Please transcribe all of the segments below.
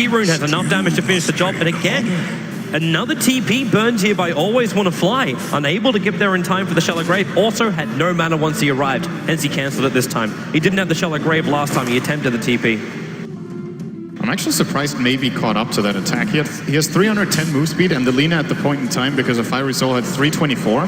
DD rune has enough damage to finish the job, but again, another TP burned here by Always Wanna Fly. Unable to get there in time for the Shallow Grave. Also had no mana once he arrived, hence he cancelled it this time. He didn't have the Shallow Grave last time he attempted the TP. I'm actually surprised maybe caught up to that attack. He has 310 move speed, and the Lina at the point in time, because of Fiery Soul, had 324.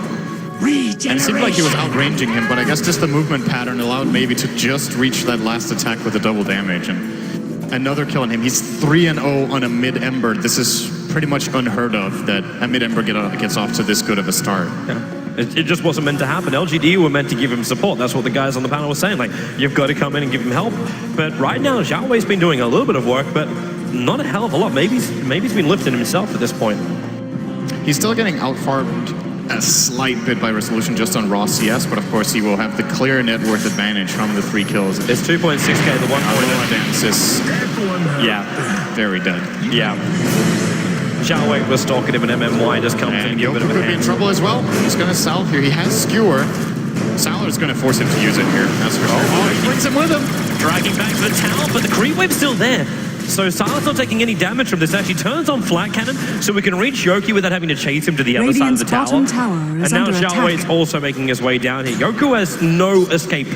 And it seemed like he was outranging him, but I guess just the movement pattern allowed maybe to just reach that last attack with the double damage. And another kill on him. He's 3-0 on a mid-Ember. This is pretty much unheard of that a mid-Ember gets off to this good of a start. Yeah. It just wasn't meant to happen. LGD were meant to give him support. That's what the guys on the panel were saying. Like, you've got to come in and give him help. But right now, Xiao Wei's been doing a little bit of work, but not a hell of a lot. Maybe he's been lifting himself at this point. He's still getting outfarmed a slight bit by Resolution just on raw CS, but of course he will have the clear net worth advantage from the 3 kills. It's 2.6k, the 1 point dance is, yeah, very dead. Yeah. Xiao Wei was stalking him, and MMY just comes in and gives a bit of a hand. Could be in trouble as well. He's going to salve here. He has Skewer. Salar's going to force him to use it here, that's for sure. Oh, he brings him with him. Dragging back to the tower, but the creep wave's still there. So Salar's not taking any damage from this. Actually turns on Flat Cannon, so we can reach Yoku without having to chase him to the other side of the tower. And now Xiao Wei's also making his way down here. Yoku has no escape.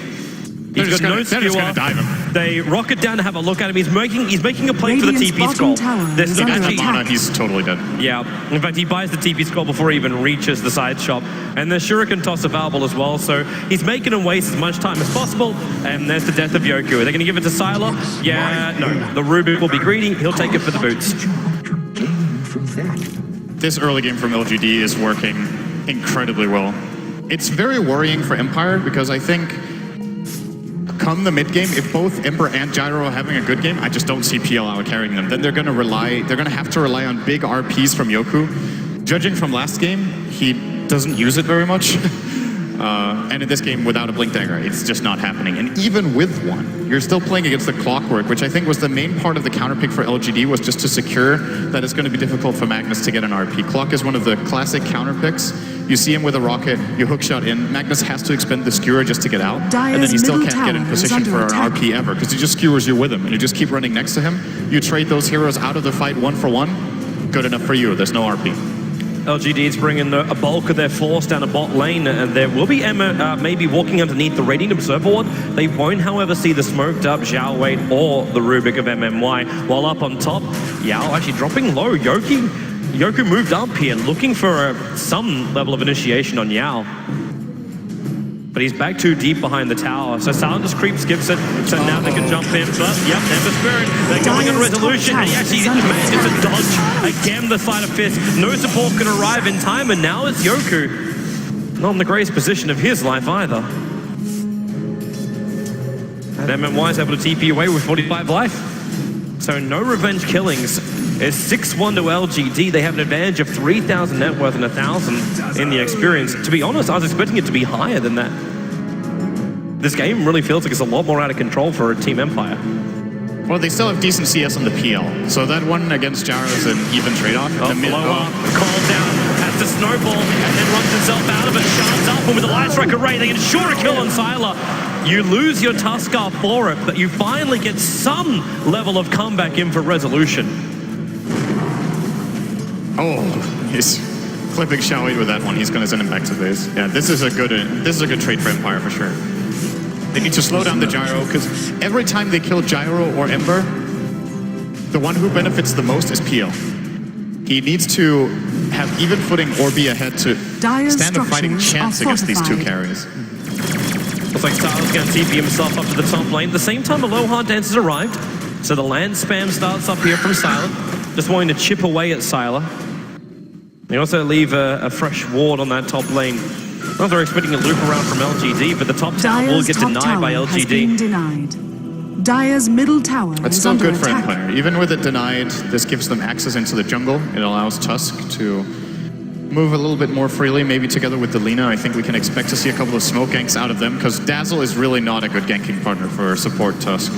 He's got no skewer. They're dive him. They rocket down to have a look at him. He's making a play for the TP scroll. There's mana, he's totally dead. Yeah. In fact, he buys the TP scroll before he even reaches the side shop. And the Shuriken toss available as well, so he's making him waste as much time as possible. And there's the death of Yoku. Are they going to give it to Sylar? Yeah, no. The Rubik will be greedy. He'll take it for the boots. This early game from LGD is working incredibly well. It's very worrying for Empire because I think come the mid game, if both Ember and Gyro are having a good game, I just don't see PL out carrying them. Then they're going to have to rely on big RPs from Yoku. Judging from last game, he doesn't use it very much. And in this game, without a Blink Dagger, it's just not happening. And even with one, you're still playing against the Clockwork, which I think was the main part of the counter pick for LGD, was just to secure that it's going to be difficult for Magnus to get an RP. Clock is one of the classic counter picks. You see him with a rocket, you hookshot in, Magnus has to expend the skewer just to get out, and then he still can't get in position for an RP ever, because he just skewers you with him, and you just keep running next to him. You trade those heroes out of the fight 1-for-1, good enough for you, there's no RP. LGD's bringing a bulk of their force down a bot lane, and there will be Emma maybe walking underneath the Radiant Observer Ward. They won't, however, see the smoked up Xiao Wei or the Rubik of MMY, while up on top, Yao actually dropping low. Yoku moved up here, looking for some level of initiation on Yao. But he's back too deep behind the tower, so Salar just creep skips it, so now they can jump in. But, yep, Ember Spirit, they're going on Resolution, and he actually manages to dodge again the side of Fist. No support can arrive in time, and now it's Yoku. Not in the greatest position of his life either. And MMY is able to TP away with 45 life. So no revenge killings. It's 6-1 to LGD. They have an advantage of 3,000 net worth and 1,000 in the experience. To be honest, I was expecting it to be higher than that. This game really feels like it's a lot more out of control for Team Empire. Well, they still have decent CS on the PL, so that one against Gyro is an even trade-off. Blow up, call down, has to snowball, and then runs himself out of it. Shards up, and with the Light Strike Array, they get sure to kill on Sylar. You lose your Tuskar for it, but you finally get some level of comeback in for Resolution. Oh, he's clipping Xiao Wei with that one. He's going to send him back to base. Yeah, this is a good trade for Empire for sure. They need to slow down the Gyro, because every time they kill Gyro or Ember, the one who benefits the most is PL. He needs to have even footing or be ahead to stand a fighting chance against these two carries. Looks like Sylar's going to TP himself up to the top lane. At the same time, Aloha Dance has arrived, so the land spam starts up here from Sylar, just wanting to chip away at Sylar. They also leave a fresh ward on that top lane. Not they're expecting a loop around from LGD, but the top tower will get denied by LGD. Dire's middle tower That's still good for Empire. Even with it denied, this gives them access into the jungle. It allows Tusk to move a little bit more freely, maybe together with the Lina. I think we can expect to see a couple of smoke ganks out of them, because Dazzle is really not a good ganking partner for support Tusk.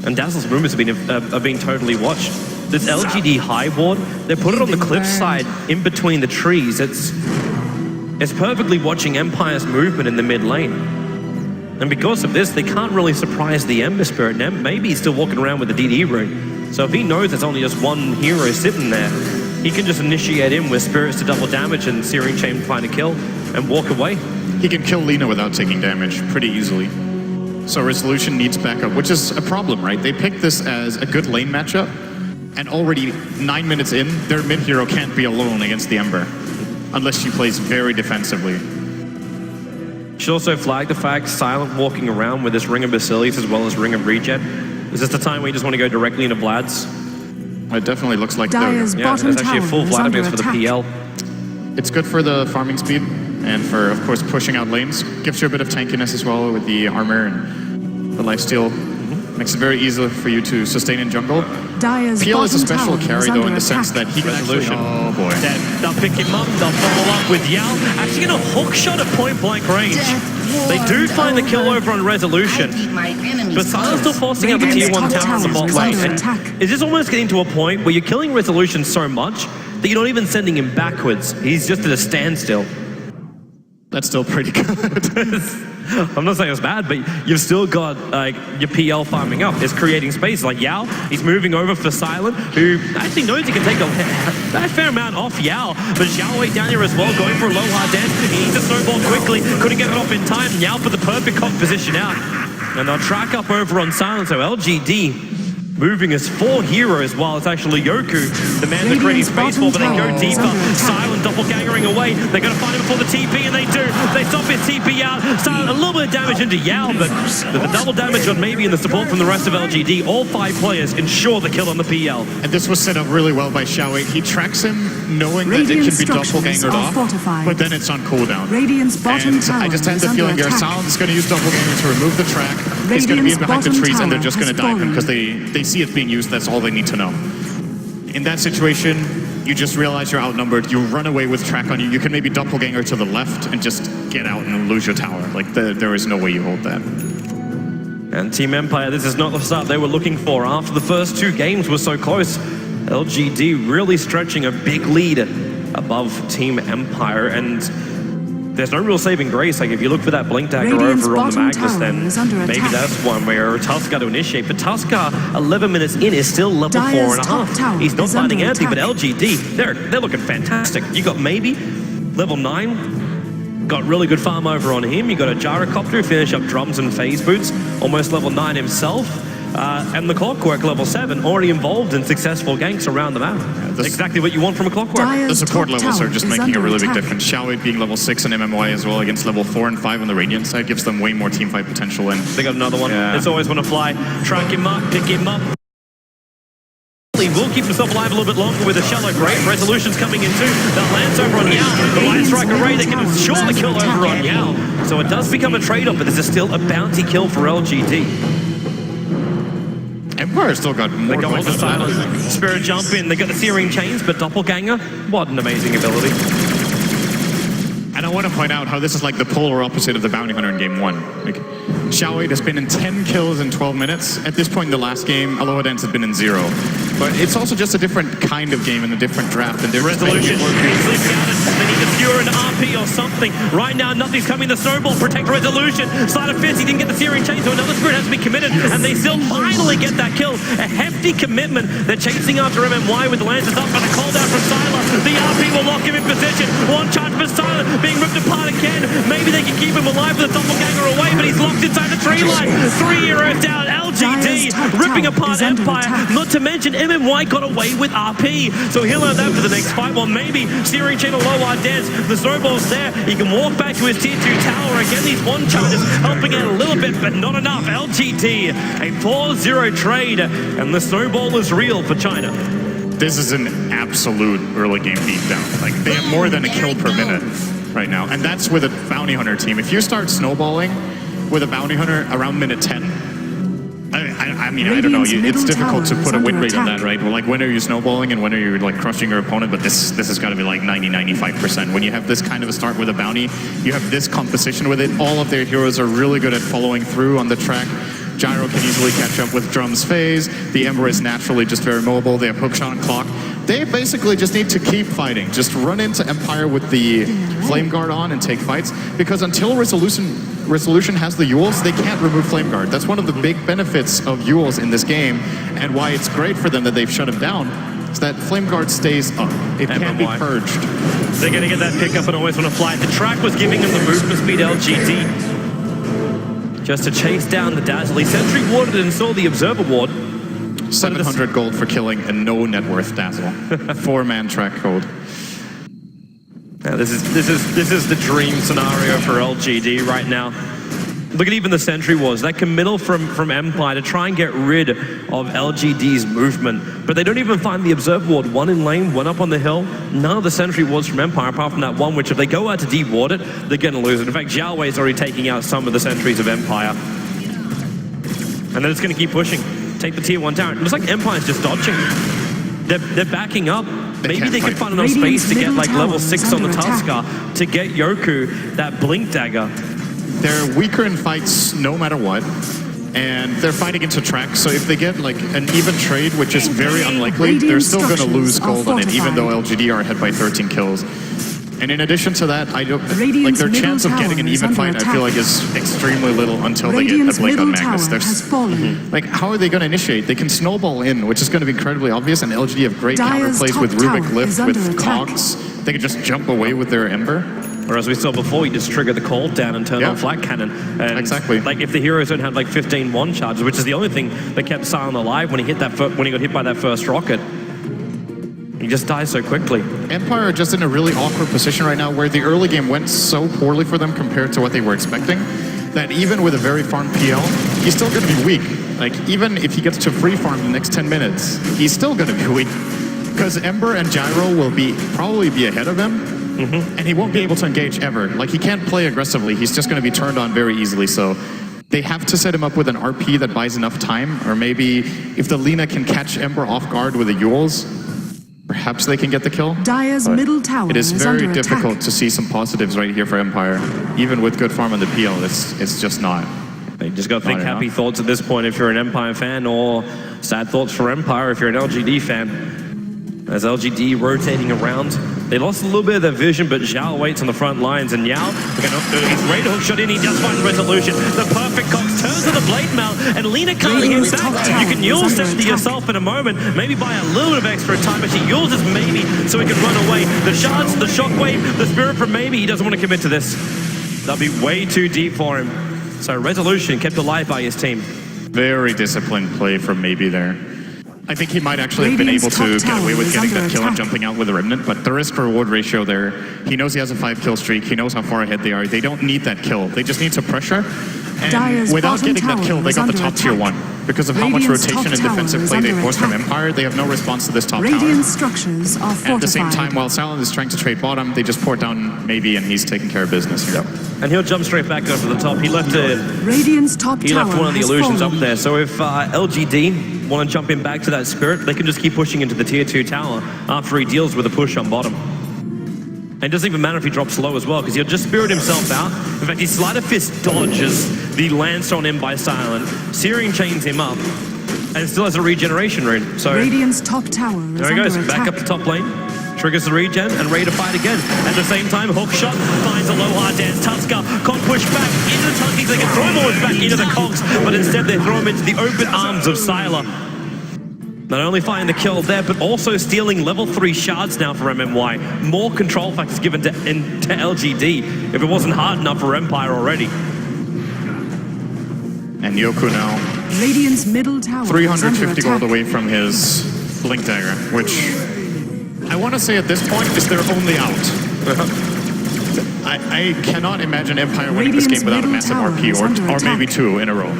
And Dazzle's rumors have been totally watched. This LGD high ward, they put it on the cliffside in between the trees. It's perfectly watching Empire's movement in the mid lane. And because of this, they can't really surprise the Ember Spirit. Maybe he's still walking around with the DD rune. So if he knows there's only just one hero sitting there, he can just initiate in with spirits to double damage and Searing Chain find a kill and walk away. He can kill Lina without taking damage pretty easily. So Resolution needs backup, which is a problem, right? They picked this as a good lane matchup, and already 9 minutes in, their mid hero can't be alone against the Ember, unless she plays very defensively. Should also flag the fact Silent walking around with this Ring of Basilius as well as Ring of Regen. Is this the time where you just want to go directly into Vlad's? It definitely looks like Dire's Yeah, bottom there's actually a full tower is Vlad under base for the attack. PL. it's good for the farming speed and for, of course, pushing out lanes. Gives you a bit of tankiness as well with the armor and the lifesteal. Makes it very easy for you to sustain in jungle. Dire's PL is a bottom special tower carry is though under in the sense attack. that he can actually... Resolution. Oh boy. Then they'll pick him up, they'll follow up with Yao. Actually gonna hook shot at point blank range. They do find the kill over on Resolution. But Silent's still forcing out the tier 1 tower on the bot lane. And is this almost getting to a point where you're killing Resolution so much that you're not even sending him backwards? He's just at a standstill. That's still pretty good. I'm not saying it's bad, but you've still got your PL farming up. It's creating space. Like Yao, he's moving over for Silent, who actually knows he can take a fair amount off Yao. But Xiaowei down here as well, going for a low hard dance. He needs to snowball quickly. Couldn't get it off in time. Yao put the perfect cock position out. And they'll track up over on Silent. So LGD moving as 4 heroes while it's actually Yoku, the man they're creating space for, but they go deeper. Silent doppelgangering away. They're going to find him before the TP, and they do. They stop his TP out. Silent, a little bit of damage into Yao, but the double damage on maybe and the support from the rest of LGD. All 5 players ensure the kill on the PL. And this was set up really well by Xiaowei. He tracks him knowing that it can be doppelgangered off, but then it's on cooldown. Radiant's bottom And tower I just had is the under feeling here, attack. Silent's going to use doppelganger to remove the track. He's going to be in behind the Radiant's trees and they're bottom just going to tower dive him has because they see it being used. That's all they need to know. In that situation, you just realize you're outnumbered. You run away with track on you. You can maybe doppelganger to the left and just get out and lose your tower. Like there is no way you hold that. And Team Empire, this is not the start they were looking for. After the first 2 games were so close, LGD really stretching a big lead above Team Empire, and there's no real saving grace. Like if you look for that blink dagger Radiant's over on the bottom Magnus, tower then is under maybe attack. that's one where Tusk got to initiate. But Tusker, 11 minutes in, is still level Dire's 4.5. top tower He's not is finding under anything, but attack. LGD, they're looking fantastic. You got maybe level 9, got really good farm over on him. You got a gyrocopter who finish up drums and phase boots, almost level 9 himself. And the Clockwork level 7 already involved in successful ganks around the map. Exactly what you want from a Clockwork. Dire's The support top levels tower are just is making a under really big attack. difference. Xiaowei being level 6 in MMY as well against level 4 and 5 on the Radiant side gives them way more teamfight potential. And They got another one. Yeah. It's always want to fly. Track him up, pick him up. He will keep himself alive a little bit longer with a shallow grave. Resolution's coming in too. That lands over on Yao. The Light Strike Array, they can ensure the kill over on Yao. So it does become a trade-off, but this is still a bounty kill for LGD. Empire still got more They're going for gold than Silent. Spirit jump in. They got the Searing Chains, but Doppelganger, what an amazing ability. And I want to point out how this is like the polar opposite of the Bounty Hunter in Game 1. Like, Xiaowei has been in 10 kills in 12 minutes. At this point in the last game, Aloha Dance had been in 0. But it's also just a different kind of game and a different draft. And Resolution, easily scouted. They need to skewer an RP or something. Right now, nothing's coming. The snowball, protect Resolution. Sleight of fist, he didn't get the Searing Chain, so another Spirit has to be committed. And they still finally get that kill. A hefty commitment. They're chasing after MMY with the Lancers up, but a call down from Sylar. The RP will lock him in position. One charge for Sylar, being ripped apart again. Maybe they can keep him alive with a doppelganger away, but he's locked inside the tree line. 3 heroes down. LGD ripping apart Empire. Not to mention MMY got away with RP. So he'll learn that for the next fight. Well, maybe Searing Chain or low hard dance. The snowball's there. He can walk back to his tier 2 tower. Again, these one charges helping out a little bit, but not enough. LGD, a 4-0 trade, and the snowball is real for China. This is an absolute early game beatdown. Like, they have more than a kill per minute right now. And that's with a Bounty Hunter team. If you start snowballing with a Bounty Hunter around minute 10, I mean, I don't know. It's difficult to put a win rate on that, right? Well, like, when are you snowballing and when are you, like, crushing your opponent? But this has got to be, like, 90-95%. When you have this kind of a start with a bounty, you have this composition with it. All of their heroes are really good at following through on the track. Gyro can easily catch up with Drum's phase. The Ember is naturally just very mobile. They have hookshot and clock. They basically just need to keep fighting. Just run into Empire with the Flame Guard on and take fights. Because until Resolution Resolution has the Yules, they can't remove Flame Guard. That's one of the big benefits of Yules in this game, and why it's great for them that they've shut him down, is that Flame Guard stays up. It can be purged. They're going to get that pickup and always want to fly. The track was giving him the movement speed LGD. Just to chase down the Dazzle. He sentry warded and saw the Observer ward. 700 gold for killing a no net worth Dazzle. 4-man track code. Now this is the dream scenario for LGD right now. Look at even the sentry wards. That committal from Empire to try and get rid of LGD's movement. But they don't even find the Observer ward. One in lane, one up on the hill. None of the sentry wards from Empire, apart from that one, which if they go out to de-ward it, they're going to lose it. In fact, Xiaowei is already taking out some of the sentries of Empire. And they're just going to keep pushing. Take the tier 1 tower. It looks like Empire's just dodging. They're backing up. Maybe they could find enough space to get like level 6 on the Tusker to get Yoku that Blink Dagger. They're weaker in fights no matter what, and they're fighting into tracks, so if they get like an even trade, which is very unlikely, they're still going to lose gold on it, even though LGD are ahead by 13 kills. And in addition to that, I don't like their chance of getting an even fight. I feel like is extremely little until they get a blink on Magnus. Like, how are they going to initiate? They can snowball in, which is going to be incredibly obvious. And LGD have great counterplays with Rubik Lift, with Cogs. They can just jump away with their Ember. Whereas we saw before, you just trigger the cold down and turn on flat cannon. And exactly. Like if the heroes don't have like 15 one charges, which is the only thing that kept Silent alive when he hit that when he got hit by that first rocket. He just dies so quickly. Empire are just in a really awkward position right now where the early game went so poorly for them compared to what they were expecting that even with a very farmed PL, he's still going to be weak. Like, even if he gets to free farm the next 10 minutes, he's still going to be weak. Because Ember and Gyro will probably be ahead of him, and he won't be able to engage ever. Like, he can't play aggressively. He's just going to be turned on very easily, so they have to set him up with an RP that buys enough time, or maybe if the Lina can catch Ember off guard with the Yules, perhaps they can get the kill. Dire's middle tower it is very difficult attack. to see some positives right here for Empire. Even with good farm on the PL, it's just not. You just got to think happy thoughts at this point if you're an Empire fan, or sad thoughts for Empire if you're an LGD fan. As LGD rotating around, they lost a little bit of their vision, but Zhao waits on the front lines, and Yao, he's ready to hook shot in, he does find Resolution. The perfect Cox turns to the Blade Mail, and Lina can't hit back. You can Yule step to yourself in a moment, maybe buy a little bit of extra time, but she Yules his maybe so he can run away. The shards, the shockwave, the spirit from maybe, he doesn't want to commit to this. That'll be way too deep for him. So Resolution kept alive by his team. Very disciplined play from maybe there. I think he might actually have been able to get away with getting that kill and jumping out with a Remnant, but the risk-reward ratio there, he knows he has a 5-kill streak, he knows how far ahead they are, they don't need that kill, they just need to pressure, and without getting that kill, they got the top tier 1. Because of how much rotation and defensive play they forced from Empire, they have no response to this top tower. Structures are fortified. And at the same time, while Silent is trying to trade bottom, they just port down maybe, and he's taking care of business here. And he'll jump straight back over the top. He left top he left one of the illusions up there. So if LGD want to jump in back to that spirit, they can just keep pushing into the tier 2 tower after he deals with a push on bottom. And it doesn't even matter if he drops low as well, because he'll just spirit himself out. In fact, his Sleight of Fist dodges the lance on him by Silent. Searing chains him up, and still has a regeneration rune. So Radiant's top tower is there he goes, back up the top lane. Triggers the regen and ready to fight again. At the same time, hook shot finds a low hard dance. Tusker can't push back into the Tunkies. They can throw him always back into the cogs, but instead they throw him into the open arms of Sylar. Not only finding the kill there, but also stealing level 3 shards now for MMY. More control factors given to LGD if it wasn't hard enough for Empire already. And Yoku now Radiant's middle tower 350 gold away from his Blink Dagger, which I want to say at this point is their only out. I cannot imagine Empire winning this game without a massive RP or maybe 2 in a row.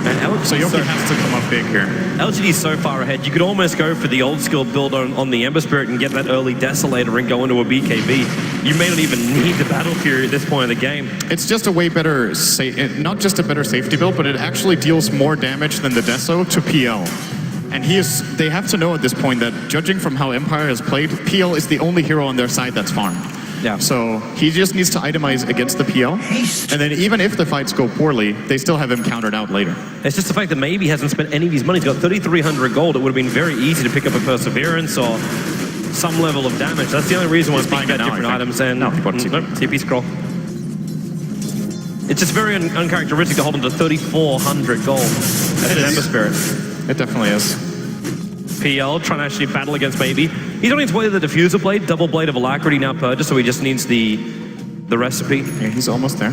So Yoki has to come up big here. LGD's so far ahead, you could almost go for the old school build on the Ember Spirit and get that early Desolator and go into a BKB. You may not even need the Battle Fury at this point in the game. It's just a way better, not just a better safety build, but it actually deals more damage than the Deso to PL. And they have to know at this point that, judging from how Empire has played, PL is the only hero on their side that's farmed. Yeah. So he just needs to itemize against the PL, and then even if the fights go poorly, they still have him countered out later. It's just the fact that maybe he hasn't spent any of his money. He's got 3,300 gold. It would have been very easy to pick up a Perseverance or some level of damage. That's the only reason why he's buying different items. And no, he bought TP. TP scroll. It's just very uncharacteristic to hold on to 3,400 gold as an Ember Spirit. It definitely is. PL trying to actually battle against Baby. He's on his way to the Diffuser Blade, double Blade of Alacrity now purchased, so he just needs the recipe. Yeah, he's almost there.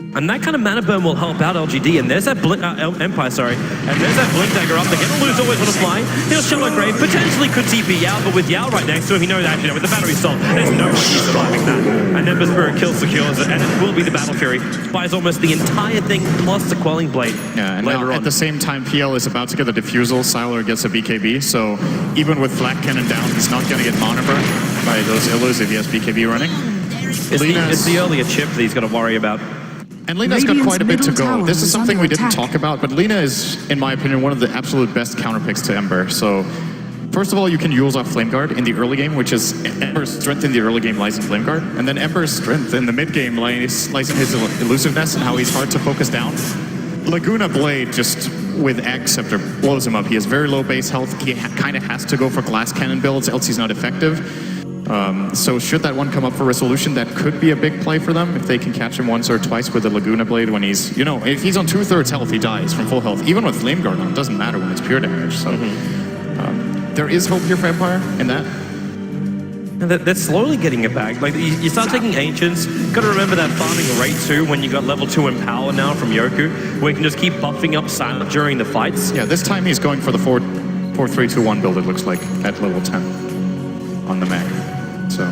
And that kind of mana burn will help out LGD. And there's that Empire, sorry. And there's that Blink Dagger up. They're going to lose always on a fly. He'll Shadow Grave. Potentially could TP Yao, but with Yao right next to him, he knows actually with the battery stall, there's no way he's surviving that. And Ember Spirit kills secures it, and it will be the Battle Fury. Buys almost the entire thing plus the Quelling Blade. Yeah, and later now, at the same time, PL is about to get a Diffusal. Sylar gets a BKB, so even with Flak Cannon down, he's not going to get mana burn by those Illus if he has BKB running. It's the earlier chip that he's got to worry about. And Lina's got quite a bit to go. This is something we didn't talk about, but Lina is, in my opinion, one of the absolute best counter picks to Ember. So, first of all, you can use off Flame Guard in the early game, which is Ember's strength in the early game lies in Flame Guard, and then Ember's strength in the mid game lies in his elusiveness and how he's hard to focus down. Laguna Blade just with Egg Scepter blows him up. He has very low base health. He kind of has to go for Glass Cannon builds, else he's not effective. So should that one come up for resolution, that could be a big play for them if they can catch him once or twice with the Laguna Blade when he's, you know, if he's on 2/3 health, he dies from full health. Even with Flame Guard on, it doesn't matter when it's pure damage. So there is hope here for Empire in that. And they're slowly getting it back. Like you start taking Ancients, got to remember that farming rate too when you got level 2 Empower now from Yoku, where you can just keep buffing up Silent during the fights. Yeah, this time he's going for the 4-3-2-1 build, it looks like, at level 10 on the Mac. So,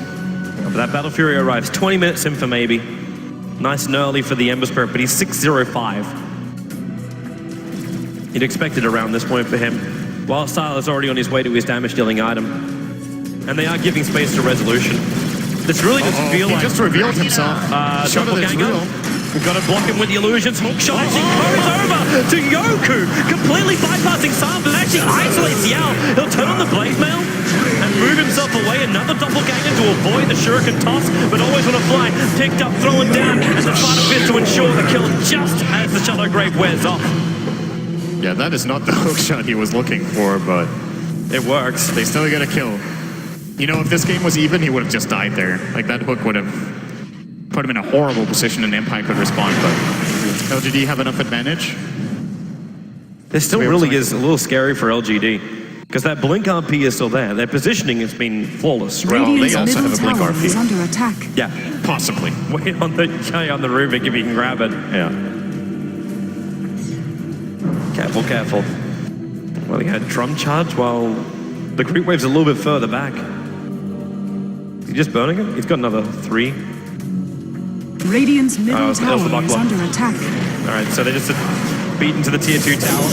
but that Battle Fury arrives 20 minutes in for Maybe. Nice and early for the Ember Spirit, but he's 605. You'd expect it around this point for him. While Sylar's already on his way to his damage-dealing item. And they are giving space to resolution. This really doesn't feel like... He just revealed himself. Doppelganger. We've got to block him with the illusions. Hook shot as he goes over to Yoku, completely bypassing Sam, but actually isolates Yao. He'll turn on the Blade Mail and move himself away. Another Doppelganger to avoid the Shuriken toss, but always on a fly. Picked up, thrown down, and the final fist to ensure the kill just as the Shadow Grave wears off. Yeah, that is not the hook shot he was looking for, but it works. They still get a kill. You know, if this game was even, he would have just died there. Like, that hook would have put him in a horrible position and Empire could respond, but LGD have enough advantage. This still really is a little scary for LGD, because that Blink RP is still there. Their positioning has been flawless. Well, they also have a Blink RP. Is under attack. Yeah, possibly. Wait on the guy on the Rubik if he can grab it. Yeah. Careful, careful. Well, he had Drum Charge while the Creep Wave's a little bit further back. Is he just burning him? He's got another 3. Radiant's middle tower the is under attack. All right, so they just beat into the tier 2 tower.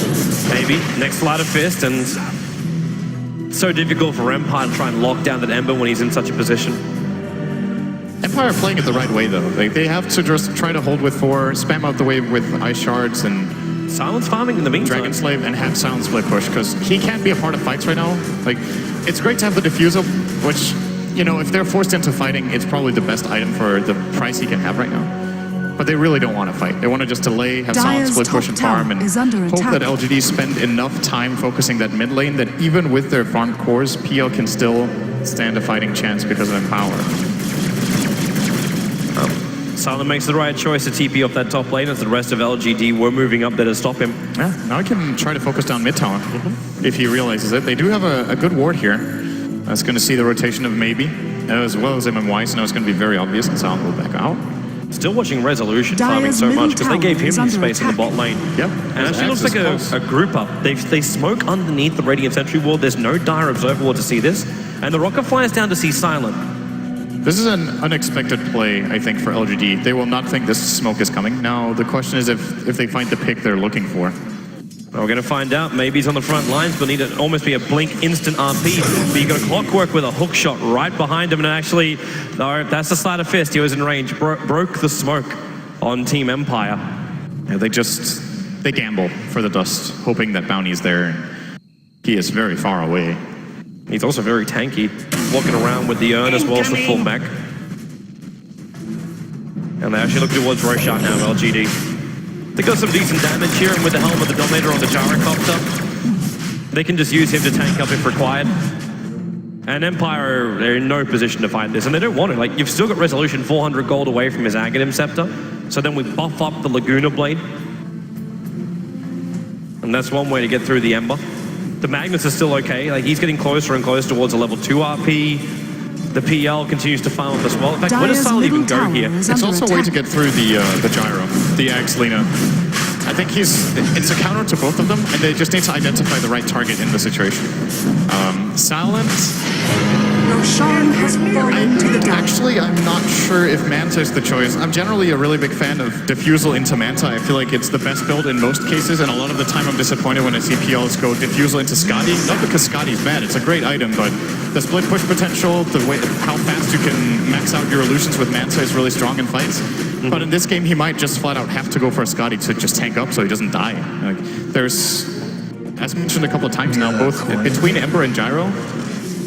Maybe next Light of Fist, and so difficult for Empire to try and lock down that Ember when he's in such a position. Empire are playing it the right way though. Like, they have to just try to hold with 4, spam out the wave with Ice Shards and Silence farming in the meantime. Dragon Slave, and have Sound Split push, because he can't be a part of fights right now. Like, it's great to have the Diffusal, which, you know, if they're forced into fighting, it's probably the best item for the price he can have right now. But they really don't want to fight. They want to just delay, have Silent Split push and farm, and hope that LGD spend enough time focusing that mid lane that even with their farmed cores, PL can still stand a fighting chance because of Empower. Silent makes the right choice to TP off that top lane as the rest of LGD were moving up there to stop him. Yeah, now he can try to focus down mid tower if he realizes it. They do have a good ward here. That's going to see the rotation of Maybe, as well as MMY, so now it's going to be very obvious, and Silent will back out. Still watching Resolution farming so much because they gave him space in the bot lane. Yep. And actually looks like a group up. They smoke underneath the Radiant Sentry Wall. There's no dire Observer Ward to see this. And the Rocket flies down to see Silent. This is an unexpected play, I think, for LGD. They will not think this smoke is coming. Now, the question is if they find the pick they're looking for. Well, we're going to find out. Maybe he's on the front lines, but need to almost be a blink instant RP. But you got a Clockwork with a hook shot right behind him, and actually, no, that's the Sleight of Fist. He was in range, broke the smoke on Team Empire. Yeah, they gamble for the dust, hoping that Bounty's there. He is very far away. He's also very tanky, walking around with the urn as well as the full mech. And they actually look towards Roshan now, LGD. They got some decent damage here, and with the helm of the Dominator on the Gyrocopter, they can just use him to tank up if required. And Empire are in no position to fight this, and they don't want it. Like, you've still got Resolution 400 gold away from his Aghanim Scepter, so then we buff up the Laguna Blade. And that's one way to get through the Ember. The Magnus is still okay, like he's getting closer and closer towards a level 2 RP. The PL continues to farm up as well. In fact, where does Sal even go here? It's also a way to get through the gyro, the Axe Lina. I think it's a counter to both of them, and they just need to identify the right target in the situation. Silent. Roshan has fallen to the dark. Actually, I'm not sure if Manta is the choice. I'm generally a really big fan of Diffusal into Manta. I feel like it's the best build in most cases, and a lot of the time I'm disappointed when I see PLs go Diffusal into Skadi. Not because Skadi's bad, it's a great item, but the split push potential, the way how fast you can max out your illusions with Manta is really strong in fights. But in this game, he might just flat out have to go for a Skadi to just tank up so he doesn't die. Like, there's, as mentioned a couple of times now, both between Ember and Gyro,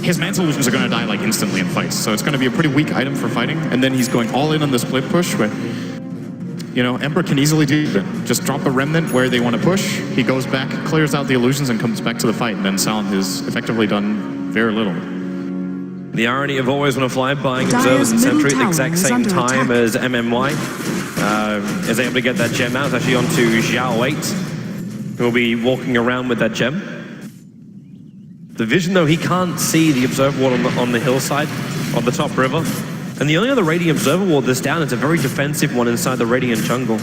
his Manta illusions are going to die like instantly in fights. So it's going to be a pretty weak item for fighting. And then he's going all in on the split push where, you know, Ember can easily do that. Just drop a Remnant where they want to push. He goes back, clears out the illusions, and comes back to the fight. And then Silent has effectively done very little. The irony of always want to fly buying observers and sentry at the exact same time as MMY is able to get that gem out. It's actually onto Zhao 8, who will be walking around with that gem. The vision, though, he can't see the observer ward on the hillside, on the top river. And the only other Radiant observer ward that's down is a very defensive one inside the Radiant jungle.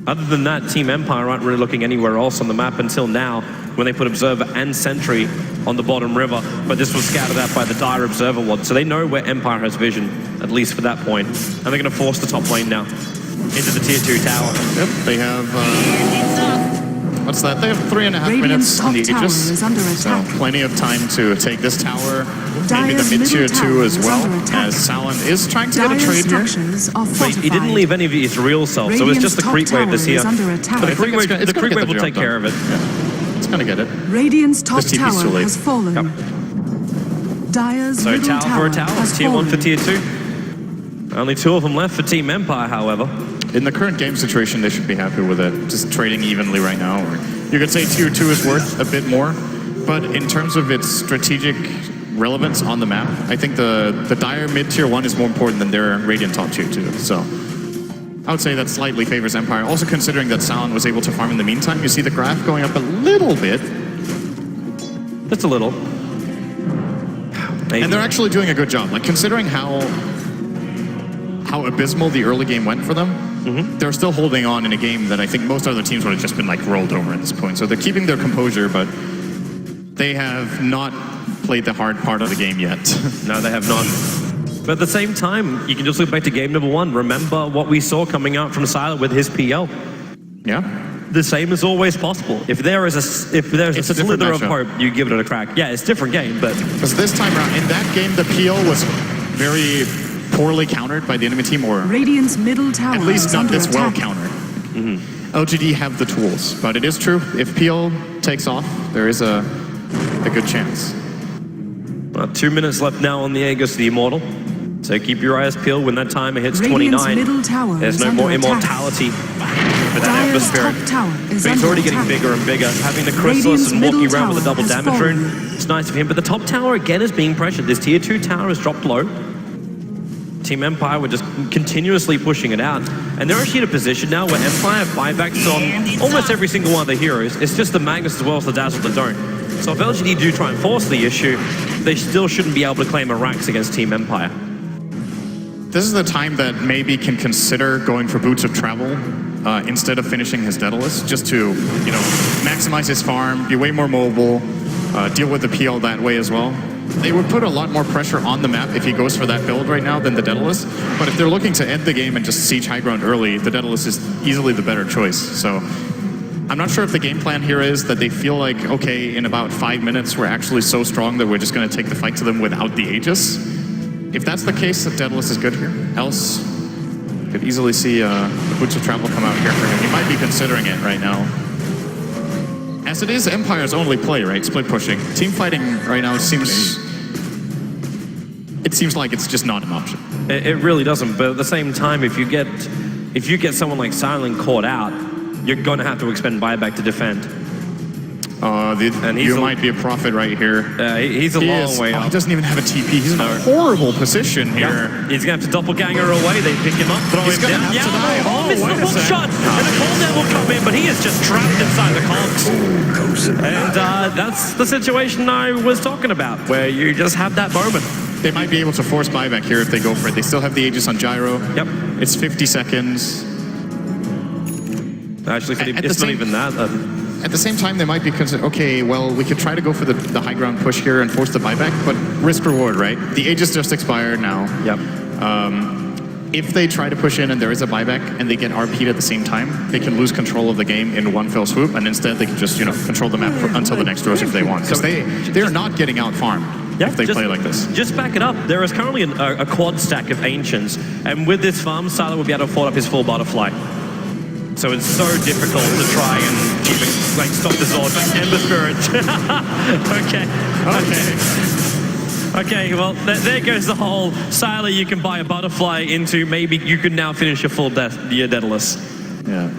Other than that, Team Empire aren't really looking anywhere else on the map until now, when they put Observer and Sentry on the bottom river, but this was scouted out by the Dire Observer Ward, so they know where Empire has vision, at least for that point. And they're going to force the top lane now into the tier 2 tower. Yep, they have, what's that? They have 3.5 minutes on the Aegis, so plenty of time to take this tower, maybe the mid-tier 2 as well, as Silent is trying to get a trade here. Wait, he didn't leave any of his real self, so it's just the creep wave that's here. But the creep wave will take care of it. Yeah. It's gonna get it. Radiant's top tower has fallen. Yep. Dire's so middle tower for a tower, has tier 1 fallen. for tier 2. Only 2 of them left for Team Empire, however. In the current game situation, they should be happy with it. Just trading evenly right now. Or you could say tier 2 is worth a bit more, but in terms of its strategic relevance on the map, I think the Dire mid-tier 1 is more important than their Radiant top tier 2. So I would say that slightly favors Empire. Also considering that Silent was able to farm in the meantime, you see the graph going up a little bit. Just a little. Maybe. And they're actually doing a good job. Like, considering how abysmal the early game went for them, they're still holding on in a game that I think most other teams would have just been like rolled over at this point. So they're keeping their composure, but they have not played the hard part of the game yet. No, they have not. But at the same time, you can just look back to game number 1. Remember what we saw coming out from Silent with his PL. Yeah. The same is always possible. If there's a slither of hope, you give it a crack. Yeah, it's a different game, but because this time around, in that game, the PL was very poorly countered by the enemy team, or Radiant's middle tower at least is not under this well attack. countered. LGD have the tools, but it is true. If PL takes off, there is a good chance. 2 minutes left now on the Aegis, the Immortal. So keep your eyes peeled when that timer hits Radiant's 29. middle tower There's is no under more attack. immortality for that Dire's atmosphere. top tower is But he's under already getting attack. bigger and bigger. Having the Radiant's Chrysalis and walking middle around with a tower double has damage fallen. rune, it's nice of him. But the top tower again is being pressured. This tier 2 tower has dropped low. Team Empire were just continuously pushing it out. And they're actually in a position now where Empire have buybacks on almost every single one of their heroes. It's just the Magnus as well as the Dazzle that don't. So if LGD do try and force the issue, they still shouldn't be able to claim a Rax against Team Empire. This is the time that maybe can consider going for Boots of Travel instead of finishing his Daedalus, just to, you know, maximize his farm, be way more mobile, deal with the PL that way as well. They would put a lot more pressure on the map if he goes for that build right now than the Daedalus. But if they're looking to end the game and just siege high ground early, the Daedalus is easily the better choice. So I'm not sure if the game plan here is that they feel like, okay, in about 5 minutes, we're actually so strong that we're just going to take the fight to them without the Aegis. If that's the case, the Daedalus is good here. Else, could easily see the Boots of Travel come out here for him. He might be considering it right now. As it is Empire's only play, right? Split pushing. Team fighting right now seems like it's just not an option. It really doesn't. But at the same time, if you get someone like Silent caught out, you're going to have to expend buyback to defend. You might be a prophet right here. He's a long way up. He doesn't even have a TP. He's in a horrible position here. Yeah. He's going to have to doppelganger away. They pick him up, throw him down. Have to die. Missed the hook shot. And the cooldown will come in, but he is just trapped inside the cogs. And that's the situation I was talking about, where you just have that moment. They might be able to force buyback here if they go for it. They still have the Aegis on Gyro. Yep. It's 50 seconds. Actually, it's not even that. At the same time, they might be considered, okay, well, we could try to go for the high ground push here and force the buyback, but risk-reward, right? The Aegis just expired now. Yep. If they try to push in and there is a buyback and they get RP'd at the same time, they can lose control of the game in one fell swoop, and instead they can just, control the map until the next Rosh if they want. Because they're not getting out-farmed if they play like this. Just back it up. There is currently a quad stack of Ancients, and with this farm, Silo will be able to afford up his full butterfly. So it's so difficult to try and keep it, like, stop the Zord. Like Ember Spirit. Okay, well, there goes the whole Silo you can buy a butterfly into. Maybe you could now finish your full Daedalus. Yeah.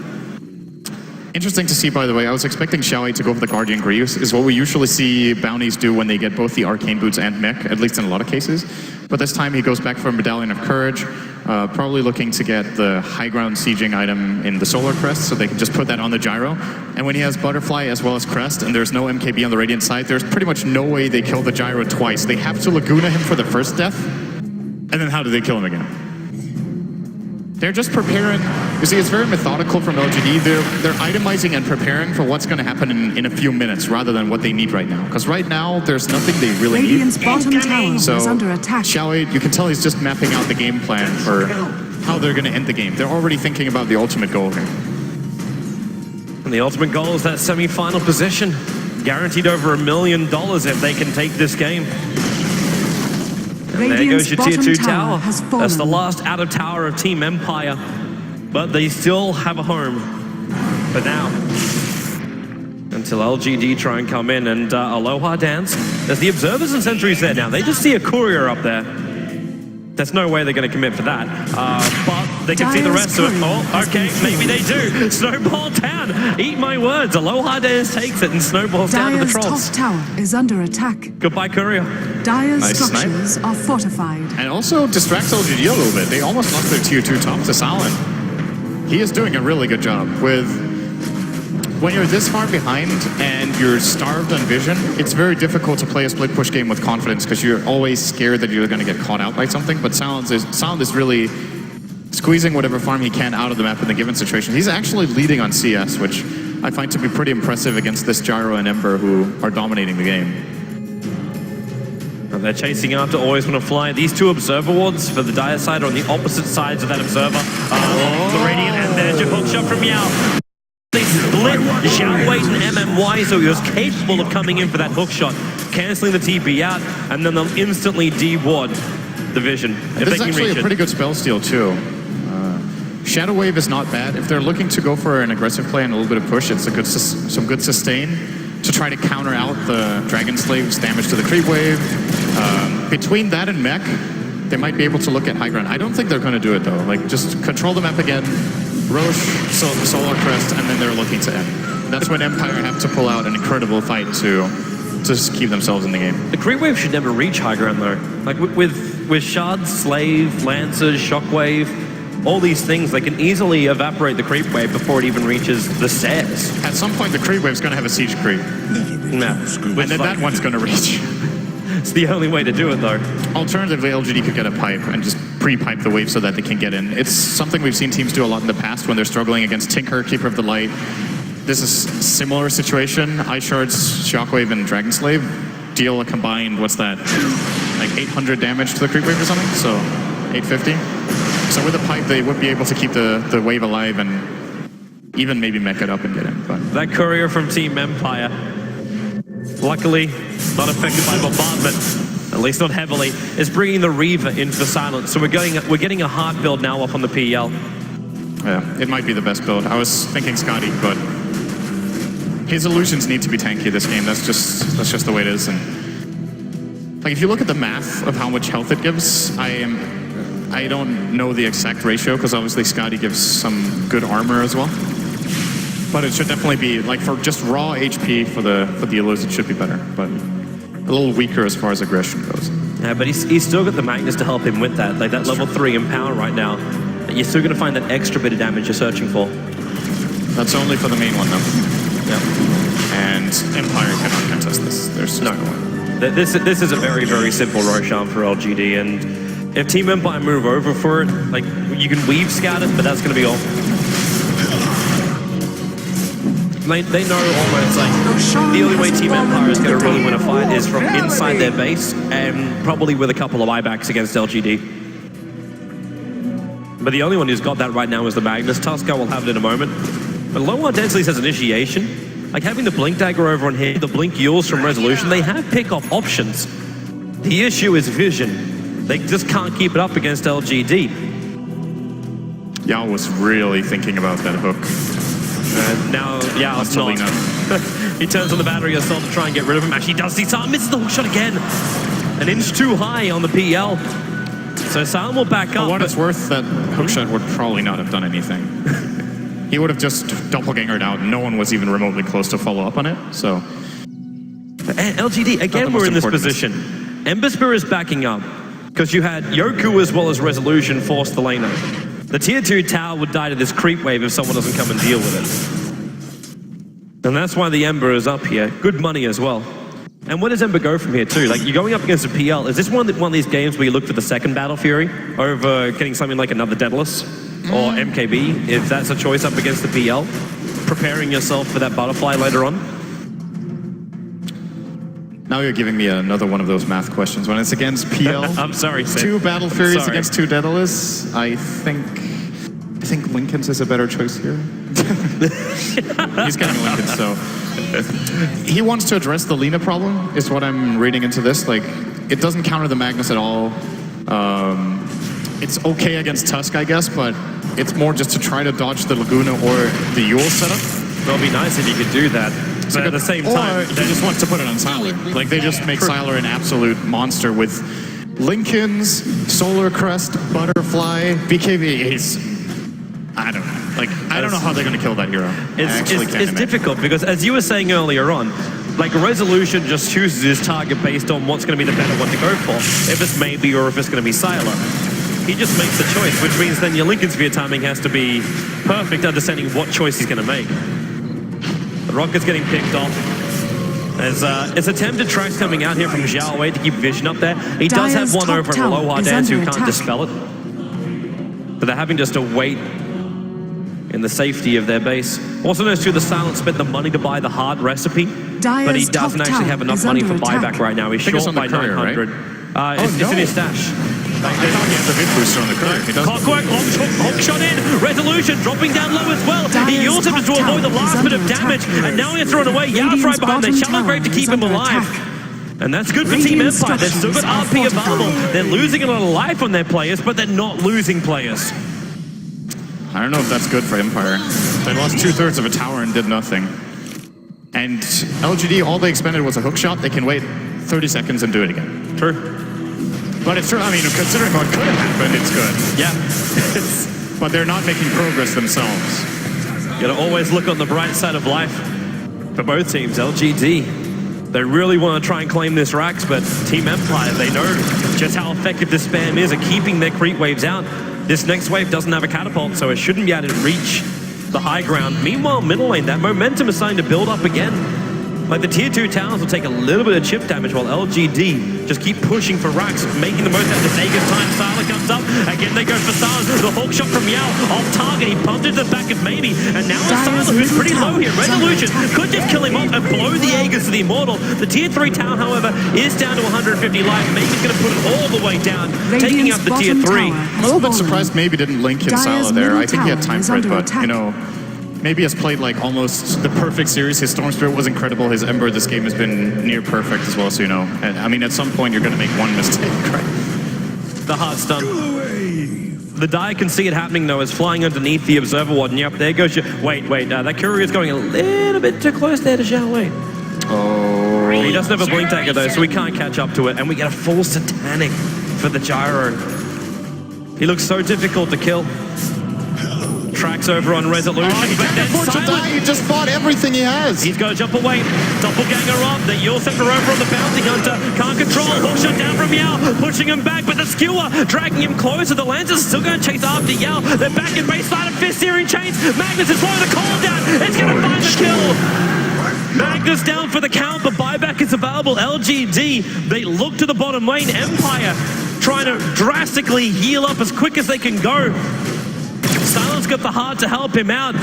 Interesting to see, by the way. I was expecting Xiaowei to go for the Guardian Greaves. Is what we usually see bounties do when they get both the Arcane Boots and Mech, at least in a lot of cases. But this time he goes back for a Medallion of Courage, probably looking to get the high ground sieging item in the Solar Crest, so they can just put that on the Gyro. And when he has Butterfly as well as Crest, and there's no MKB on the Radiant side, there's pretty much no way they kill the Gyro twice. They have to Laguna him for the first death, and then how do they kill him again? They're just preparing. You see, it's very methodical from LGD. They're itemizing and preparing for what's going to happen in a few minutes rather than what they need right now. Because right now, there's nothing they really Radiant's need. bottom tower is under attack. Xiaowei, you can tell he's just mapping out the game plan for how they're going to end the game. They're already thinking about the ultimate goal here. And the ultimate goal is that semi-final position. Guaranteed over $1 million if they can take this game. And there goes your tier 2 tower. That's the last outer tower of Team Empire. But they still have a home for now. Until LGD try and come in and Aloha dance. There's the observers and sentries there now. They just see a courier up there. There's no way they're going to commit for that. But they can see the rest of it. Oh, okay, maybe they do. Snowball down. Eat my words. Aloha dance takes it and snowballs down to the trolls. Dire's top tower is under attack. Goodbye, courier. Dire's structures are fortified. And also distracts LGD a little bit. They almost lost their tier 2 top to Salin. He is doing a really good job with... When you're this far behind and you're starved on vision, it's very difficult to play a split push game with confidence because you're always scared that you're going to get caught out by something. But Sound is really squeezing whatever farm he can out of the map in the given situation. He's actually leading on CS, which I find to be pretty impressive against this Gyro and Ember who are dominating the game. And they're chasing after Always Wanna Fly. These two Observer wards for the Dire side are on the opposite sides of that Observer. The Radiant, and there's your hook shot from Yao. They split Xiaowei and MMY, so he was capable of coming in for that hook shot, cancelling the TP out, and then they'll instantly de-ward the vision. This is actually a pretty good spell steal too. Shadow Wave is not bad. If they're looking to go for an aggressive play and a little bit of push, it's some good sustain to try to counter out the Dragon Slave's damage to the creep wave. Between that and Mech, they might be able to look at high ground. I don't think they're going to do it though. Like, just control the map again, Roche, Solar Crest, and then they're looking to end. That's when Empire have to pull out an incredible fight to just keep themselves in the game. The creep wave should never reach high ground though. Like with Shard, Slave, Lancers, Shockwave, all these things, they can easily evaporate the creep wave before it even reaches the stairs. At some point, the creep wave's going to have a siege creep. Nah, and then that one's going to reach. It's the only way to do it though. Alternatively, LGD could get a pipe and just pre-pipe the wave so that they can get in. It's something we've seen teams do a lot in the past when they're struggling against Tinker, Keeper of the Light. This is a similar situation. Ice Shards, Shockwave, and Dragon Slave deal a combined, what's that, like 800 damage to the creep wave or something? So 850. So with a pipe, they would be able to keep the wave alive and even maybe mech it up and get in. But that courier from Team Empire, luckily not affected by bombardment, at least not heavily, is bringing the Reaver into the silence. So we're getting a hard build now up on the PL. Yeah, it might be the best build. I was thinking Scotty, but his illusions need to be tanky this game. That's just the way it is. And like, if you look at the math of how much health it gives, I don't know the exact ratio because obviously Scotty gives some good armor as well. But it should definitely be, like, for just raw HP for the Illus, it should be better. But a little weaker as far as aggression goes. Yeah, but he's still got the Magnus to help him with that. Like, that level 3 in power right now. You're still going to find that extra bit of damage you're searching for. That's only for the main one, though. Yeah. And Empire cannot contest this. There's no way. This is a very, very simple Roshan for LGD, and if Team Empire move over for it, like, you can weave scout it, but that's going to be all. They know almost like the only way Team Empire is going to really win a fight is from inside their base, and probably with a couple of buybacks against LGD. But the only one who's got that right now is the Magnus. Tusker will have it in a moment. But Low on Densley says initiation. Like having the Blink Dagger over on here, the Blink Yules from Resolution, they have pick-off options. The issue is vision. They just can't keep it up against LGD. Yao was really thinking about that hook. Now, yeah, it's not. He turns on the battery assault to try and get rid of him. Actually, does see Silent misses the hook shot again. An inch too high on the PL. So Silent will back up. For what it's worth, that hook shot would probably not have done anything. He would have just doppelgangered out. No one was even remotely close to follow up on it. So, and LGD, again, we're in this position. Ember Spear is backing up because you had Yoku as well as Resolution force the laner. The tier 2 tower would die to this creep wave if someone doesn't come and deal with it. And that's why the Ember is up here. Good money as well. And where does Ember go from here too? Like, you're going up against a PL. Is this one of these games where you look for the second Battle Fury over getting something like another Daedalus or MKB, if that's a choice up against the PL? Preparing yourself for that butterfly later on? Now you're giving me another one of those math questions. When it's against PL, I'm sorry, Sid. 2 Battle Furies against 2 Daedalus, I think Lincoln's is a better choice here. He's getting Lincoln, so he wants to address the Lina problem, is what I'm reading into this. Like, it doesn't counter the Magnus at all. It's okay against Tusk, I guess, but it's more just to try to dodge the Laguna or the Yule setup. It'll be nice if you could do that. But at the same time, they just want to put it on Sylar. Like, they just make Sylar an absolute monster with Lincolns, Solar Crest, Butterfly, BKB. I don't know. Like, I don't know how they're going to kill that hero. It's difficult because, as you were saying earlier on, like, Resolution just chooses his target based on what's going to be the better one to go for. If it's maybe or if it's going to be Sylar. He just makes the choice, which means then your Lincoln Sphere timing has to be perfect, understanding what choice he's going to make. The rocket's getting picked off. There's attempted tracks coming out here from Zhao Wei to keep vision up there. He does have one over on Aloha Dance who can't dispel it. But they're having just to wait in the safety of their base. Also knows too, the Silent spent the money to buy the hard recipe, but he doesn't actually have enough money for buyback right now. He's short by 900. Right? It's in his stash. I thought he had the vid booster on the courier. Clockwork, long shot in. Resolution dropping down low as well. He used him to avoid the last bit of damage, and now he's thrown away. Yao's right behind. They shallow grave to keep him alive. And that's good for Team Empire. They've still got RP available. They're losing a lot of life on their players, but they're not losing players. I don't know if that's good for Empire. They lost 2/3 of a tower and did nothing. And LGD, all they expended was a hook shot. They can wait 30 seconds and do it again. True. But it's true, I mean, considering what could have happened, it's good. Yeah. But they're not making progress themselves. You gotta always look on the bright side of life. For both teams, LGD, they really want to try and claim this Rax, but Team Empire, they know just how effective this spam is at keeping their creep waves out. This next wave doesn't have a catapult, so it shouldn't be able to reach the high ground. Meanwhile, middle lane, that momentum is starting to build up again. Like, the tier 2 towers will take a little bit of chip damage while LGD just keep pushing for Rax, making the most out of this Aegis time. Sylar comes up. Again, they go for Sylar. The hook shot from Yao off target. He pumped into the back of maybe. And now it's Sylar, who's pretty low here. Resolution could just kill him off and blow the Aegis to the Immortal. The tier 3 town, however, is down to 150 life. Maybe's going to put it all the way down, taking out the tier 3. I'm a little bit surprised Maybe didn't link in Sylar there. I think he had time for it, but, you know, Maybe has played like almost the perfect series. His Storm Spirit was incredible. His Ember this game has been near perfect as well, so you know. And, I mean, at some point you're going to make one mistake, right? The heart stun. The Dire can see it happening though. It's flying underneath the Observer Ward. And yep, there goes your... Wait. That Courier is going a little bit too close there to Zhao Wei. Oh. He doesn't have a Blink Dagger though, so we can't catch up to it. And we get a full Satanic for the Gyro. He looks so difficult to kill. tracks over on Resolution, He but can't then afford to die. Silent, He just bought everything he has. he's got to jump away. Doppelganger up. The Yule Scepter over on the Bounty Hunter. Can't control. Hookshot down from Yao. Pushing him back, but the Skewer dragging him closer. The Lancers still going to chase after Yao. They're back in base side of Fist, searing chains. Magnus is throwing the call down. It's going to find the kill. Magnus down for the count, but buyback is available. LGD, they look to the bottom lane. Empire trying to drastically heal up as quick as they can go. Silent's got the heart to help him out.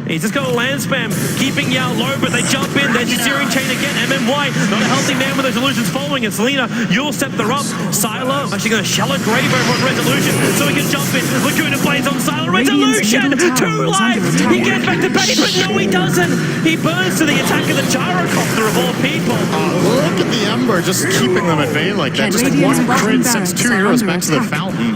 He's just got a land spam, keeping Yao low, but they jump in. There's a steering chain again. MMY, not a healthy man with those illusions following. It's Lena. Yule Scepter up. Sylar actually going to shell a grave over on Resolution so he can jump in. Laguna plays on Sylar. Resolution! 2 life! He gets back to base, but no, he doesn't. He burns to the attack of the gyrocopter of all people. Look at the Ember just keeping them at bay like that. Just Radiant's one bottom crit sends barracks 2 are heroes under back to the attack. fountain.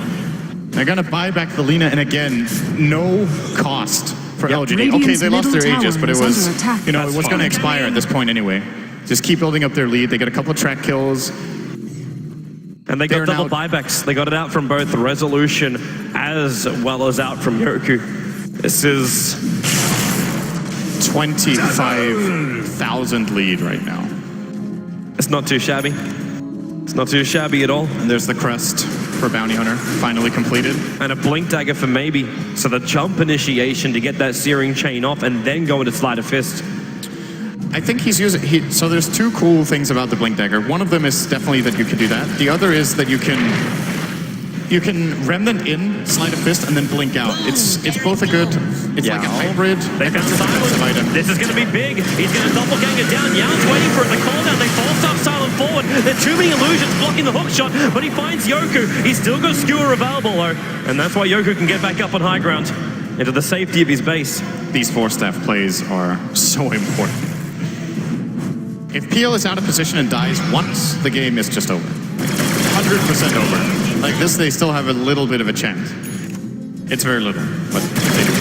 They're going to buy back the Lena, and again, no cost for LGD. Okay, Radiant's they lost their middle Aegis, tower but it is was, under attack. you know, That's it was going to fine. expire at this point anyway. Just keep building up their lead. They get a couple of track kills. And they got They're double now- buybacks. They got it out from both Resolution as well as out from Yoku. This is 25,000 lead right now. it's not too shabby. It's not too shabby at all. And there's the crest for Bounty Hunter, finally completed. And a blink dagger for maybe. So the jump initiation to get that searing chain off and then go into Sleight of Fist. I think he's using, so there's 2 cool things about the Blink Dagger. One of them is definitely that you can do that. The other is that you can Remnant in, Sleight of Fist, and then blink out. It's both a good, it's like a hybrid. They found defensive item. Silent. This is going to be big. He's going to doppelganger down. Yao's waiting for it. The call down. They forced up Silent forward. There are too many illusions blocking the hook shot, but he finds Yoku. He's still got Skewer available though, and that's why Yoku can get back up on high ground into the safety of his base. These 4-staff plays are so important. If PL is out of position and dies once, the game is just over. 100% over. Like this, they still have a little bit of a chance. It's very little, but they do.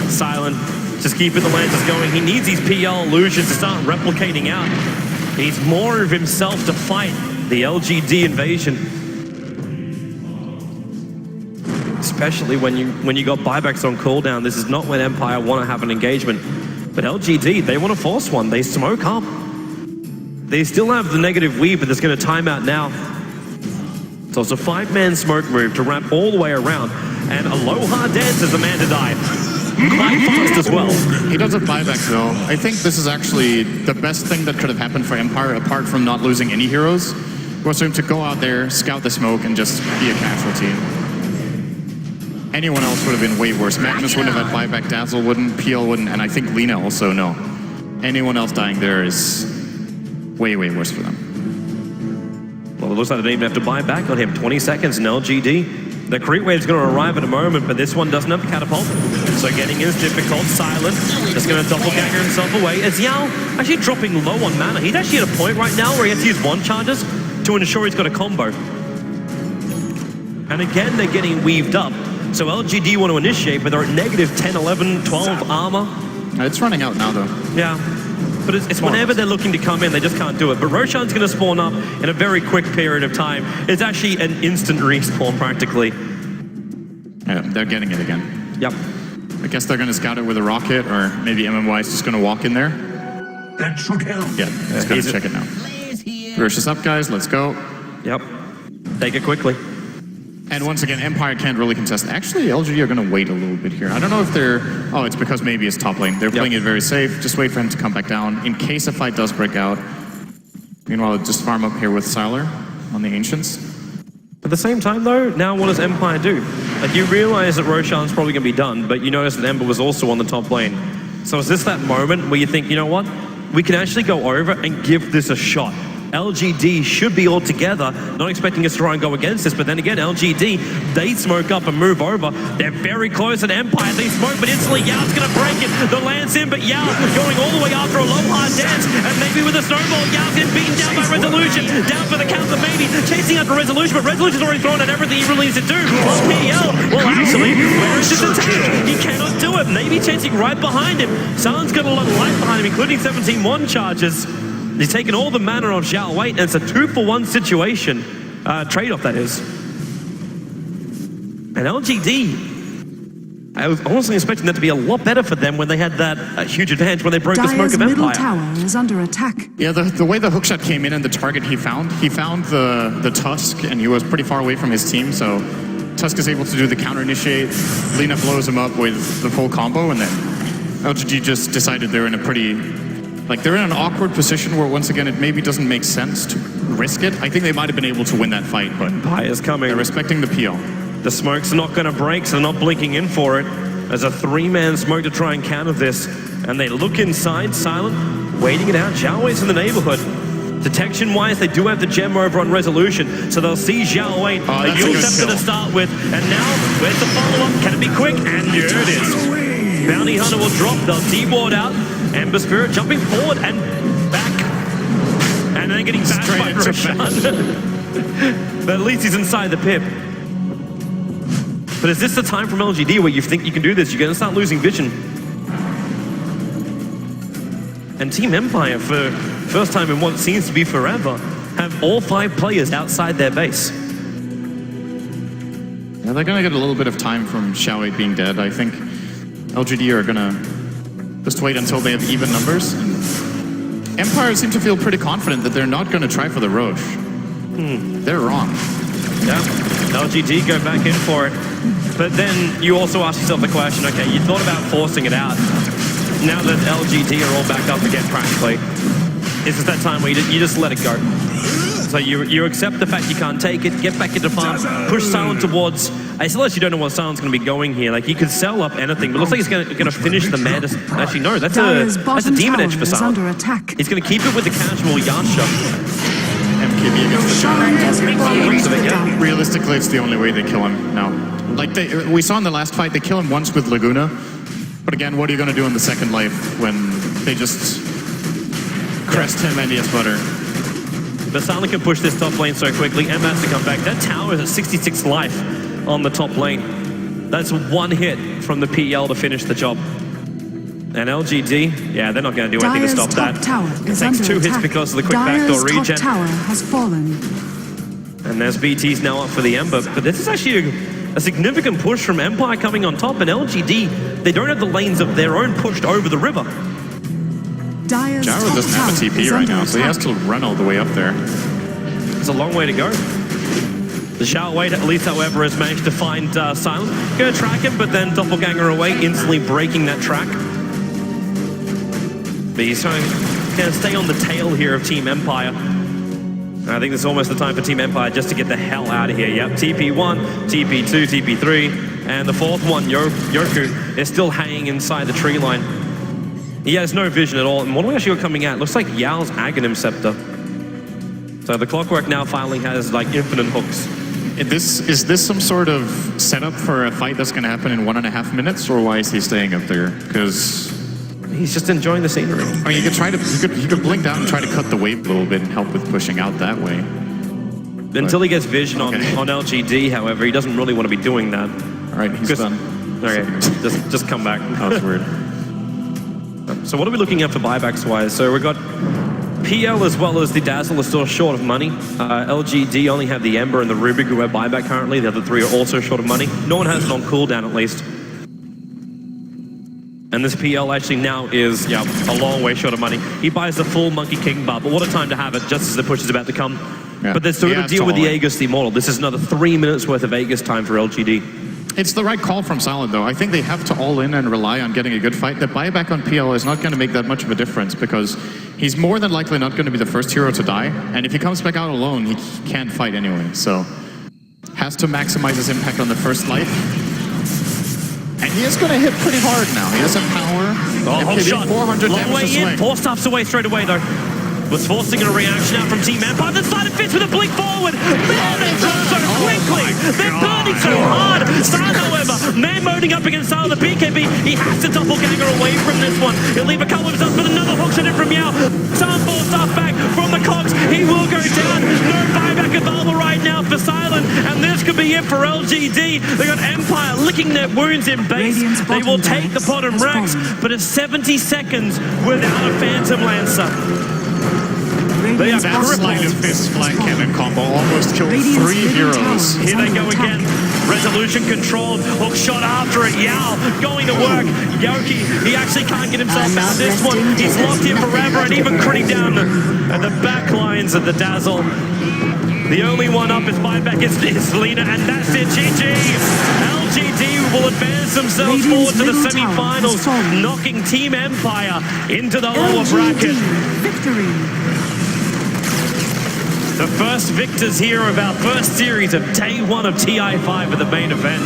Silent, just keeping the Lancers going. He needs these PL illusions to start replicating out. He needs more of himself to fight the LGD invasion. Especially when you got buybacks on cooldown. This is not when Empire want to have an engagement. But LGD, they want to force one. They smoke up. They still have the negative weave, but there's going to time out now. So it's a 5-man smoke move to wrap all the way around. And Aloha Dance is the man to die. Quite fast as well. He does have buybacks though. I think this is actually the best thing that could have happened for Empire, apart from not losing any heroes, was for him to go out there, scout the smoke, and just be a casualty. Anyone else would have been way worse. Magnus wouldn't have had buyback, Dazzle wouldn't, PL wouldn't, and I think Lena also, no. Anyone else dying there is way, way worse for them. Well, it looks like they didn't even have to buy back on him. 20 seconds in LGD. The creep wave's going to arrive in a moment, but this one doesn't have a catapult. So getting in is difficult. Silent is going to doppelganger himself away. As Yao actually dropping low on mana. He's actually at a point right now where he has to use 1 charges to ensure he's got a combo. And again, they're getting weaved up. So LGD want to initiate, but they're at negative 10, 11, 12 armor. It's running out now though. Yeah. But it's whenever they're looking to come in, they just can't do it. But Roshan's going to spawn up in a very quick period of time. It's actually an instant respawn, practically. Yeah, they're getting it again. Yep. I guess they're going to scout it with a rocket, or maybe MMY is just going to walk in there. That should help. Yeah, let's go check it now. Rosh is up, guys. Let's go. Yep. Take it quickly. And once again, Empire can't really contest. Actually, LGD are going to wait a little bit here. I don't know if they're... Oh, it's because maybe it's top lane. They're playing it very safe. Just wait for him to come back down in case a fight does break out. Meanwhile, just farm up here with Sylar on the Ancients. At the same time, though, now what does Empire do? Like, you realize that Roshan's probably going to be done, but you notice that Ember was also on the top lane. So is this that moment where you think, you know what? We can actually go over and give this a shot. LGD should be all together, not expecting us to try and go against this, but then again, LGD, they smoke up and move over. They're very close at Empire. They smoke, but instantly Yao's going to break it. The Lance in, but Yao going all the way after a low hard dance, and maybe with a snowball, Yao's getting beaten down by Resolution. Down for the counter, maybe chasing after Resolution, but Resolution's already thrown at everything he really needs to do. Well, PL, well, actually, where is this attack? He cannot do it. Maybe chasing right behind him. Silent's got a lot of life behind him, including 17-1 charges. He's taken all the mana of Xiao Wei, and it's a 2-for-1 situation. Trade-off, that is. And LGD, I was honestly expecting that to be a lot better for them when they had that huge advantage when they broke the smoke Dire's of middle Empire. tower is under attack. Yeah, the way the hookshot came in and the target he found the Tusk, and he was pretty far away from his team, so Tusk is able to do the counter initiate. Lina blows him up with the full combo, and then LGD just decided they're in a pretty, like, they're in an awkward position where once again it maybe doesn't make sense to risk it. I think they might have been able to win that fight, but Empire's coming. they're respecting the PL. The smoke's not going to break, so they're not blinking in for it. There's a three-man smoke to try and counter this. And they look inside, Silent, waiting it out. Zhao Wei's in the neighborhood. Detection-wise, they do have the gem over on Resolution, so they'll see Zhao Wei. that's The a good Scepter to kill. start with. And now, where's the follow-up? Can it be quick? And there it is. Bounty Hunter will drop. They'll D-ward out. Ember Spirit jumping forward and back. And then getting bashed Straight by into Roshan. But at least he's inside the pip. But is this the time from LGD where you think you can do this? You're going to start losing vision. And Team Empire, for first time in what seems to be forever, have all 5 players outside their base. Yeah, they're gonna get a little bit of time from Zhao Wei being dead. I think LGD are gonna just wait until they have even numbers. Empire seem to feel pretty confident that they're not gonna try for the Roche. They're wrong. Yeah, LGD go back in for it. But then you also ask yourself the question, okay, you thought about forcing it out. Now that LGD are all back up again practically, is it that time where you just let it go? So you accept the fact you can't take it, get back into farm, push Silent towards... I still actually don't know what Silent's going to be going here. Like, he could sell up anything, but it looks like he's going to finish the Madness. Actually, no, that's a Demon Edge for Silent. Under attack. He's going to keep it with the casual Yasha. MKB against the Roshan has fallen to the down. Realistically, it's the only way they kill him now. Like we saw in the last fight, they kill him once with Laguna. But again, what are you going to do in the second life when they just crest him and he has butter? But Silent can push this top lane so quickly. M has to come back. That tower is at 66 life on the top lane. That's one hit from the PL to finish the job. And LGD, yeah, they're not going to do anything to stop that. Tower It is takes under 2 hits attack. because of the quick Dire's backdoor top regen. tower has fallen. And there's BT's now up for the Ember. But this is actually a significant push from Empire coming on top. And LGD, they don't have the lanes of their own pushed over the river. Dire's Gyro top doesn't have a tower TP is right under now, so he has attack. to run all the way up there. It's a long way to go. The Zhao Wei, at least, however, has managed to find Silent. Gonna track him, but then Doppelganger away, instantly breaking that track. But he's trying to stay on the tail here of Team Empire. I think this is almost the time for Team Empire just to get the hell out of here. Yep, TP1, TP2, TP3, and the fourth one, Yoku, is still hanging inside the tree line. He has no vision at all. And what do we actually got coming out? Looks like Yao's Aghanim Scepter. So the Clockwork now finally has like infinite hooks. Is this some sort of setup for a fight that's going to happen in 1.5 minutes, or why is he staying up there? Because He's just enjoying the scenery. I mean, you could try to you could blink down and try to cut the wave a little bit and help with pushing out that way. Until he gets vision Okay. on LGD, however, he doesn't really want to be doing that. All right, he's done. Okay, just come back. That was weird. So what are we looking at for buybacks wise? So we've got PL as well as the Dazzle are still short of money. LGD only have the Ember and the Rubik who have buyback currently. The other 3 are also short of money. No one has it on cooldown at least. And this PL actually now is, yeah, a long way short of money. He buys the full Monkey King bar, but what a time to have it just as the push is about to come. Yeah. But they're still going to deal with the totally. Aegis Immortal. This is another 3 minutes worth of Aegis time for LGD. It's the right call from Silent, though. I think they have to all in and rely on getting a good fight. The buyback on PL is not going to make that much of a difference because he's more than likely not going to be the first hero to die. And if he comes back out alone, he can't fight anyway. So has to maximize his impact on the first life. And he is going to hit pretty hard now. He has some power. Oh, hook MKB, shot. 400 Long damage way to in. swing. 4 stops away straight away, though. Was forcing a reaction out from Team Empire. The side of Fitz with a blink forward. Man, they've gone so quickly. They're burning so hard. Star, however, man moding up against Star of the BKB. He has to doppelganger away from this one. He'll leave a couple of himself, but another hook shot in from Yao. Sam falls off back from the Cox. He will go down. No buyback available right now for Silent. And this could be it for LGD. They got Empire licking their wounds in base. Radiant's They will bottom take the barracks bottom has racks, fallen. but it's 70 seconds without a Phantom Lancer. They are That sleight of fist flank cannon combo almost killed Radiant's 3 middle heroes. tower is Here they under go attack. again. Resolution controlled. Hook shot after it. Yao going to work. Yoki, he actually can't get himself I'm out not of this one. resting He's till locked there's in forever and nothing even left critting to down at the back lines of the Dazzle. The only one up is buyback is Lena, and that's it. GG. LGD will advance themselves Radiant's forward to the middle tower has semi-finals, fallen. knocking Team Empire into the lower LGD bracket. victory. The first victors here of our first series of day one of TI5 at the main event.